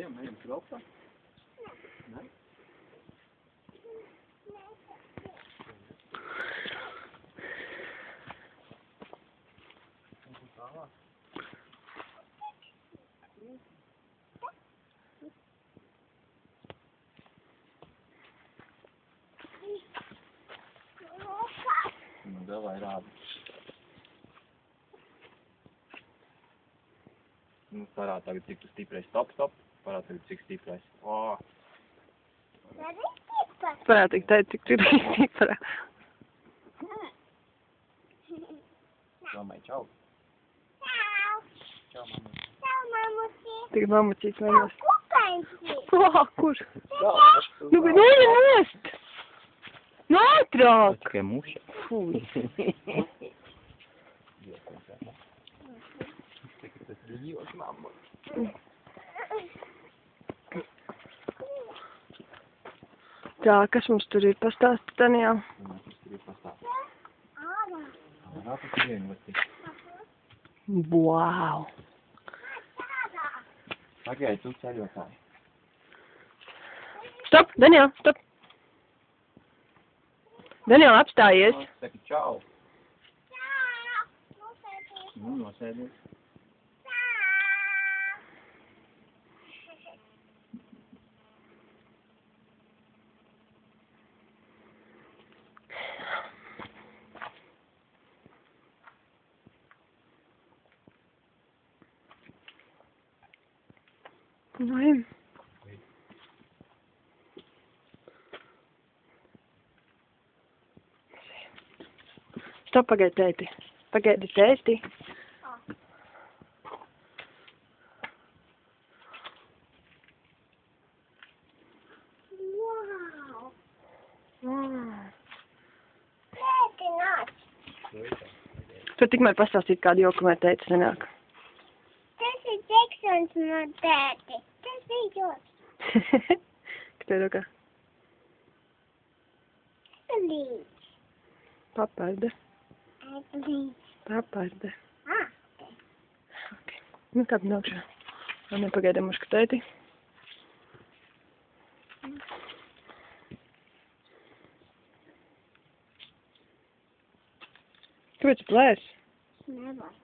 ejam braukā. Ne? Tālāk. Nu, davai rādi. Nu, parād tagad, cik tu stiprais. Stop. Parād tagad, cik stiprais. O! Parād tik teikt, cik tu ir stipra. Mammai, čau. Čau, mamma. Tik mamucīts nemaz. Kukaņķi. O, kur? Nu, bet nost! Nu, ātrāk! Tikai muša. Fui. Tas bijos, mamma. Tā, kas mums tur ir pastāstīt, Tanijā? Tas tur ir pastāstīt. Ārā tas ir ļoti. Wow! Pagaid, tu ceļotāji. Stop, Daniel, stop! Daniel, apstājies! Saki čau. Nu, nosēdies. Vai? Stop, pagaidi, tēti. Pagaidi, tēti. Wow. Mm. Tēti nāc. Tu tikmēr pastāstīt kādu joku, vai tēti senāk. Tas ir Džeksons no tēti. Tas bija joks. Kas tev rokā? Līdz. Paparde. Līdz. Paparde. Ah. Ok. Nu, kāp nākšā. Man nepagaidām uz tēti. Kāpēc plēs? Nevar.